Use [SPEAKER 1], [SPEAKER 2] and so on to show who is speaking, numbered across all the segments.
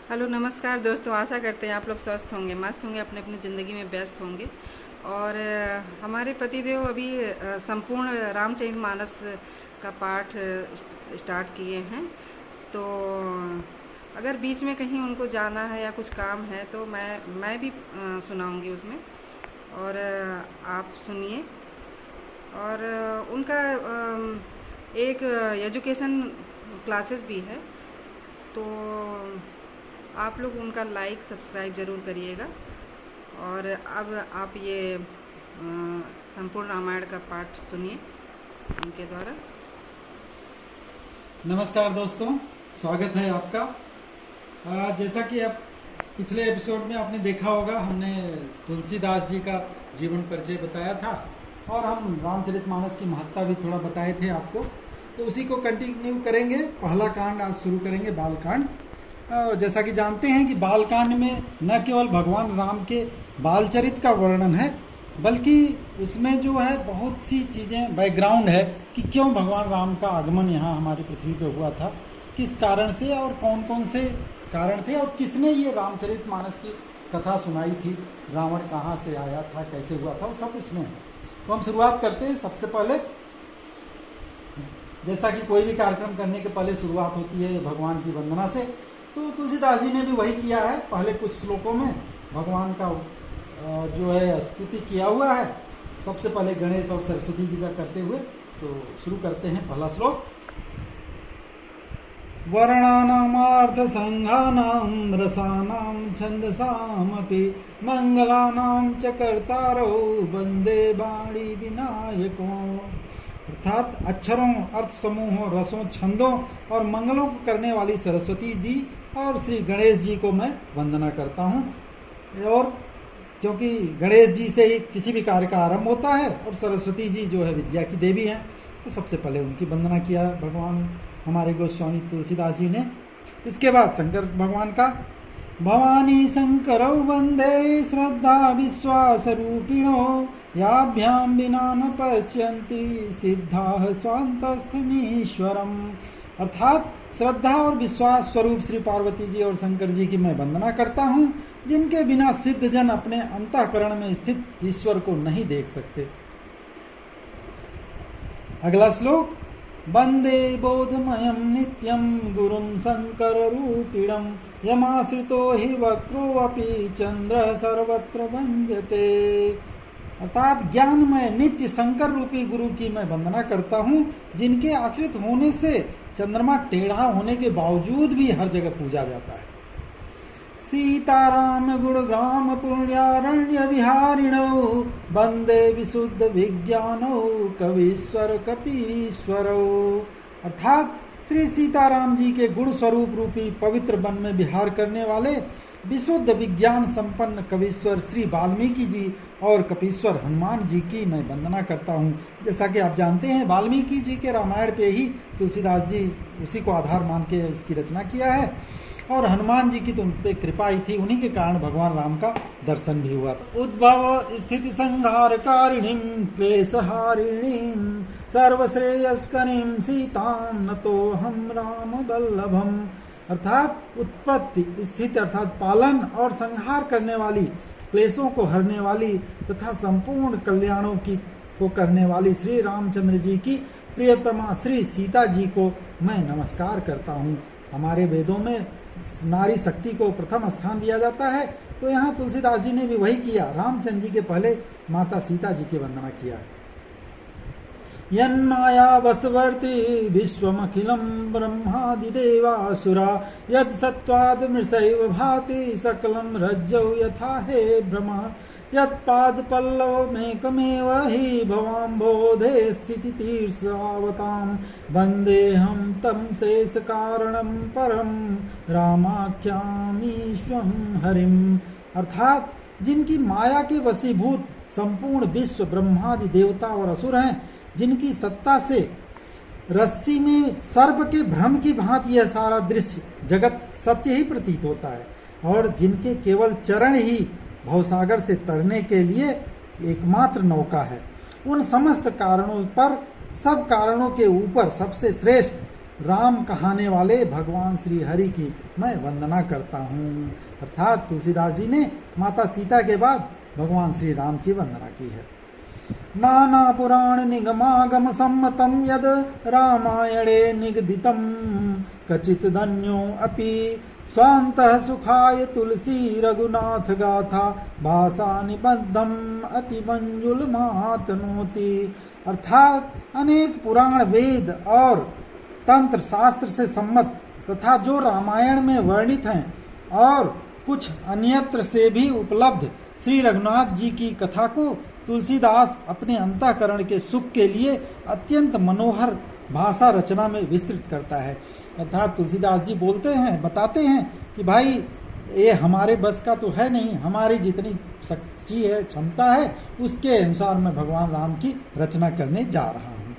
[SPEAKER 1] Hello नमस्कार दोस्तों, आशा करते हैं आप लोग स्वस्थ होंगे, मस्त होंगे, अपने अपनी ज़िंदगी में व्यस्त होंगे। और हमारे पतिदेव अभी संपूर्ण रामचरितमानस का पाठ स्टार्ट किए हैं। तो अगर बीच में कहीं उनको जाना है या कुछ काम है तो मैं भी सुनाऊंगी उसमें। और आप सुनिए। और उनका एक एजुकेशन क्लासेस भी है। तो आप लोग उनका लाइक सब्सक्राइब ज़रूर करिएगा। और अब आप ये संपूर्ण रामायण का पाठ सुनिए उनके द्वारा।
[SPEAKER 2] नमस्कार दोस्तों, स्वागत है आपका। जैसा कि आप पिछले एपिसोड में आपने देखा होगा, हमने तुलसीदास जी का जीवन परिचय बताया था और हम रामचरितमानस की महत्ता भी थोड़ा बताए थे आपको। तो उसी को कंटिन्यू करेंगे। पहला कांड आज शुरू करेंगे, बालकांड। जैसा कि जानते हैं कि बालकांड में न केवल भगवान राम के बालचरित का वर्णन है, बल्कि उसमें जो है बहुत सी चीज़ें बैकग्राउंड है कि क्यों भगवान राम का आगमन यहाँ हमारी पृथ्वी पर हुआ था, किस कारण से और कौन कौन से कारण थे और किसने ये रामचरितमानस की कथा सुनाई थी, रावण कहाँ से आया था, कैसे हुआ था, वो सब इसमें है। तो हम शुरुआत करते हैं। सबसे पहले, जैसा कि कोई भी कार्यक्रम करने के पहले शुरुआत होती है भगवान की वंदना से, तो तुलसीदास जी ने भी वही किया है। पहले कुछ श्लोकों में भगवान का जो है स्तुति किया हुआ है। सबसे पहले गणेश और सरस्वती जी का करते हुए तो शुरू करते हैं। पहला श्लोक, वर्णानामार्थ संघानां रसानां छंदसामपि मंगलानां च कर्तारो वंदे वाणी विनायको। अर्थात अक्षरों, अर्थ समूहों, रसों, छंदों और मंगलों को करने वाली सरस्वती जी और श्री गणेश जी को मैं वंदना करता हूँ। और क्योंकि गणेश जी से ही किसी भी कार्य का आरंभ होता है और सरस्वती जी जो है विद्या की देवी हैं, तो सबसे पहले उनकी वंदना किया भगवान हमारे गोस्वामी तुलसीदास जी ने। इसके बाद शंकर भगवान का, भवानी शंकरौ वंदे श्रद्धा विश्वास रूपिणो याभ्याम विना न पश्यन्ति सिद्धा स्वांतस्थमीश्वरम। अर्थात श्रद्धा और विश्वास स्वरूप श्री पार्वती जी और शंकर जी की मैं वंदना करता हूँ, जिनके बिना सिद्ध जन अपने अंतःकरण में स्थित ईश्वर को नहीं देख सकते। अगला श्लोक, वंदे बोधमयं नित्यं गुरुं शंकर रूपिणं यमाश्रितो हि वक्रोऽपि चंद्र सर्वत्र वंद्यते। अर्थात ज्ञानमय नित्य शंकर रूपी गुरु की मैं वंदना करता हूँ, जिनके आश्रित होने से चंद्रमा टेढ़ा होने के बावजूद भी हर जगह पूजा जाता है। सीताराम गुणग्राम पुण्यारण्य विहारिणौ वंदे विशुद्ध विज्ञानौ कवीश्वर कपीश्वरौ। अर्थात श्री सीताराम जी के गुण स्वरूप रूपी पवित्र वन में विहार करने वाले विशुद्ध विज्ञान संपन्न कवीश्वर श्री वाल्मीकि जी और कपीश्वर हनुमान जी की मैं वंदना करता हूँ। जैसा कि आप जानते हैं, वाल्मीकि जी के रामायण पे ही तुलसीदास जी उसी को आधार मान के इसकी रचना किया है और हनुमान जी की तो उन पर कृपा ही थी, उन्हीं के कारण भगवान राम का दर्शन भी हुआ था। उद्भव स्थिति संहार कारिणीं क्लेशहारिणीं सर्वश्रेयस्करीं सीतां नतो हम राम वल्लभम। अर्थात उत्पत्ति, स्थिति अर्थात पालन और संहार करने वाली, क्लेशों को हरने वाली तथा संपूर्ण कल्याणों की को करने वाली श्री रामचंद्र जी की प्रियतमा श्री सीता जी को मैं नमस्कार करता हूँ। हमारे वेदों में नारी शक्ति को प्रथम स्थान दिया जाता है, तो यहाँ तुलसीदास जी ने भी वही किया। रामचंद्र जी के पहले माता सीता जी की वंदना किया। यन्माया वसवर्ति विश्वमखिलं ब्रह्मादिदेवासुरा यत् सत्त्वाद् मृषैव भाति सकलं रज्जौ यथा हे ब्रह्म यत्पादपल्लवमेकमेव हि भवाम्बोधे स्थितितीर्षावतां वन्देऽहं तं शेषकारणं परं रामाख्यामीश्वं हरिम्। अर्थात जिनकी माया के वशीभूत संपूर्ण विश्व ब्रह्मादि देवता और असुर हैं, जिनकी सत्ता से रस्सी में सर्प के भ्रम की भांति यह सारा दृश्य जगत सत्य ही प्रतीत होता है और जिनके केवल चरण ही भवसागर से तरने के लिए एकमात्र नौका है, उन समस्त कारणों पर, सब कारणों के ऊपर सबसे श्रेष्ठ राम कहाने वाले भगवान श्री हरि की मैं वंदना करता हूँ। अर्थात तुलसीदास जी ने माता सीता के बाद भगवान श्री राम की वंदना की है। नाना पुराण निगमागम सम्मतम यद रामायणे निगदितम कचित धन्यो अपि स्वान्तः सुखाय तुलसी रघुनाथ गाथा भाषा निबद्धम अति मंजुल मातनोति। अर्थात अनेक पुराण वेद और तंत्र शास्त्र से सम्मत तथा जो रामायण में वर्णित हैं और कुछ अन्यत्र से भी उपलब्ध श्री रघुनाथ जी की कथा को तुलसीदास अपने अंतःकरण के सुख के लिए अत्यंत मनोहर भाषा रचना में विस्तृत करता है। अर्थात तुलसीदास जी बोलते हैं, बताते हैं कि भाई ये हमारे बस का तो है नहीं, हमारी जितनी शक्ति है, क्षमता है, उसके अनुसार मैं भगवान राम की रचना करने जा रहा हूँ।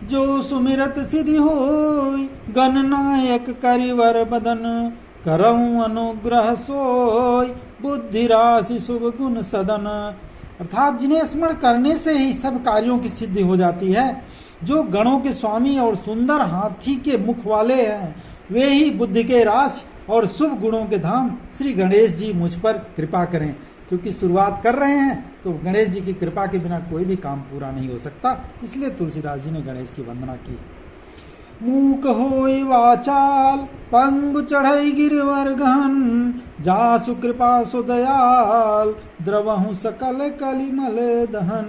[SPEAKER 2] जो सुमिरत सिद्धि होय गणनायक करिवर बदन करऊं अनुग्रह सोय बुद्धि राशि शुभ गुण सदन। अर्थात जिन्हें स्मरण करने से ही सब कार्यों की सिद्धि हो जाती है, जो गणों के स्वामी और सुंदर हाथी के मुख वाले हैं, वे ही बुद्धि के राशि और शुभ गुणों के धाम श्री गणेश जी मुझ पर कृपा करें। क्योंकि शुरुआत कर रहे हैं तो गणेश जी की कृपा के बिना कोई भी काम पूरा नहीं हो सकता, इसलिए तुलसीदास जी ने गणेश की वंदना की। मूक होय वाचाल पंगु चढ़ई गिरवर गहन जासु कृपा सुदयाल द्रवहु सकल कलिमल दहन।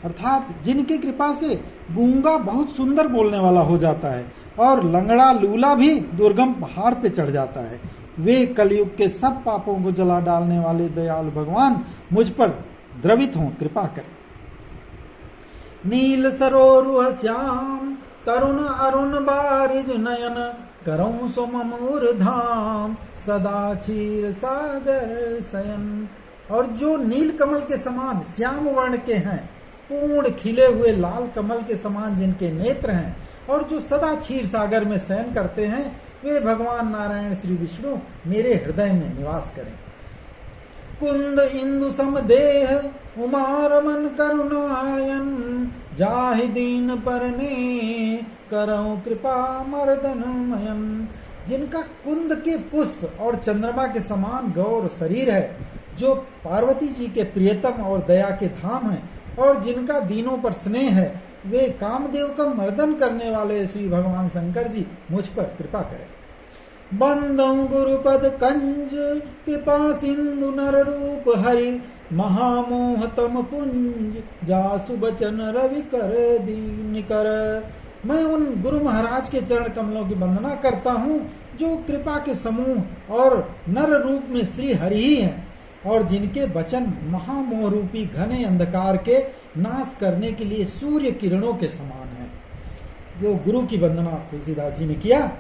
[SPEAKER 2] अर्थात जिनकी कृपा से गूंगा बहुत सुंदर बोलने वाला हो जाता है और लंगड़ा लूला भी दुर्गम पहाड़ पे चढ़ जाता है, वे कलयुग के सब पापों को जला डालने वाले दयालु भगवान मुझ पर द्रवित हों, कृपा करें। नील सरोरुह श्याम तरुण अरुण बारिज नयन करऊं सो ममूर धाम सदा क्षीर सागर शयन। और जो नील कमल के समान श्याम वर्ण के हैं, पूर्ण खिले हुए लाल कमल के समान जिनके नेत्र हैं और जो सदा क्षीर सागर में शयन करते हैं, वे भगवान नारायण श्री विष्णु मेरे हृदय में निवास करें। कुंद इंदु समदेह उमारमन करुणायन जाहि दीन परने करऊं कृपा मर्दनमयन। जिनका कुंद के पुष्प और चंद्रमा के समान गौर शरीर है, जो पार्वती जी के प्रियतम और दया के धाम है, और जिनका दीनों पर स्नेह है, वे कामदेव का मर्दन करने वाले श्री भगवान शंकर जी मुझ पर कृपा करें। बंदौ गुरुपद कंज कृपा सिंधु नर रूप हरि महामोह तम पुंज जासु बचन रवि कर दीन कर। मैं उन गुरु महाराज के चरण कमलों की वंदना करता हूँ, जो कृपा के समूह और नर रूप में श्री हरि ही हैं और जिनके वचन महामोह रूपी घने अंधकार के नाश करने के लिए सूर्य किरणों के समान है। जो गुरु की वंदना तुलसीदास जी ने किया।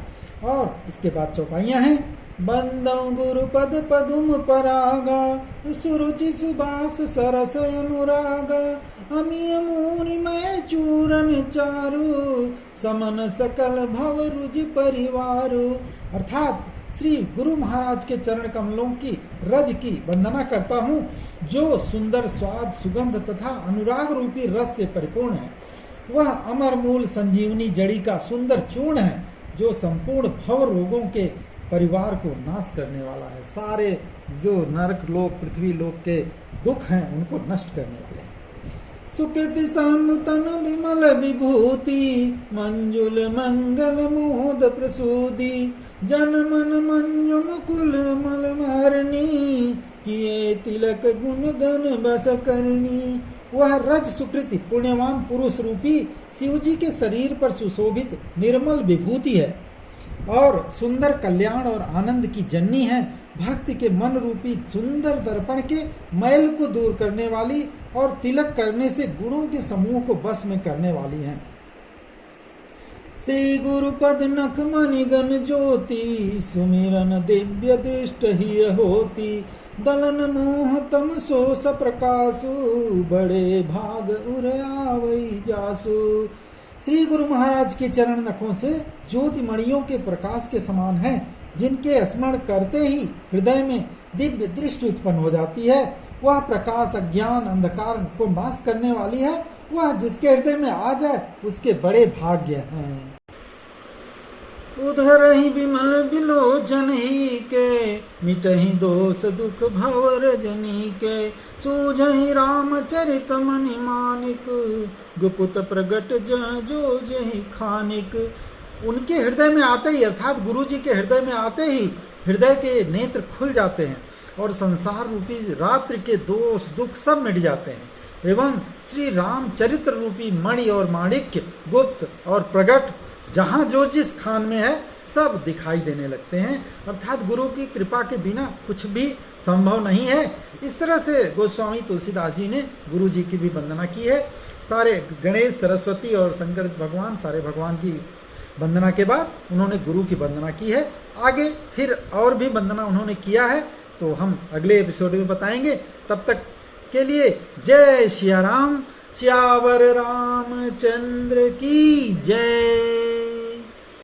[SPEAKER 2] और इसके बाद चौपाइयां हैं। बंदौ गुरुपद पदुम परागा सुरुचि सुबास सरस अनुरागा अमीय मुनि मय चूरन चारु समन सकल भव रुज परिवारु। अर्थात श्री गुरु महाराज के चरण कमलों की रज की वंदना करता हूँ, जो सुंदर स्वाद सुगंध तथा अनुराग रूपी रस से परिपूर्ण है। वह अमर मूल संजीवनी जड़ी का सुंदर चूर्ण है, जो संपूर्ण भव रोगों के परिवार को नाश करने वाला है। सारे जो नरक लोक पृथ्वी लोक के दुख हैं उनको नष्ट करने वाले हैं। सुकृति समतन विमल विभूति मंजुल मंगल मोद प्रसूति जन मन मंजुल कुल मल मरणी किए तिलक गुण गण बस करनी। वह रज सुकृति पुण्यवान पुरुष रूपी शिव जी के शरीर पर सुशोभित निर्मल विभूति है और सुंदर कल्याण और आनंद की जननी है। भक्ति के मन रूपी सुंदर दर्पण के मैल को दूर करने वाली और तिलक करने से गुणों के समूह को बस में करने वाली है। श्री गुरुपद नख मणि गण ज्योति सुमिरन दिव्य दृष्ट ही होती दलन मोह तम सोस प्रकाशु बड़े भाग उर आवई जासु। श्री गुरु महाराज के चरण नखों से ज्योति मणियों के प्रकाश के समान है, जिनके स्मरण करते ही हृदय में दिव्य दृष्टि उत्पन्न हो जाती है। वह प्रकाश अज्ञान अंधकार को नाश करने वाली है। वह जिसके हृदय में आ जाए उसके बड़े भाग्य हैं। उधर ही विमल बिलोचन ही के, मिटहि दोष दुख भवर जनी के, सूझहि रामचरित मनि मानिक, गुपुत प्रगट जो जहि खानिक। उनके हृदय में आते ही, अर्थात गुरु जी के हृदय में आते ही हृदय के नेत्र खुल जाते हैं और संसार रूपी रात्रि के दोष दुख सब मिट जाते हैं एवं श्री रामचरित्र रूपी मणि और माणिक्य गुप्त और प्रगट जहाँ जो जिस खान में है सब दिखाई देने लगते हैं। अर्थात गुरु की कृपा के बिना कुछ भी संभव नहीं है। इस तरह से गोस्वामी तुलसीदास जी ने गुरु जी की भी वंदना की है। सारे गणेश सरस्वती और शंकर भगवान, सारे भगवान की वंदना के बाद उन्होंने गुरु की वंदना की है। आगे फिर और भी वंदना उन्होंने किया है तो हम अगले एपिसोड में बताएंगे। तब तक के लिए जय सिया राम, च्यावर रामचंद्र की जय।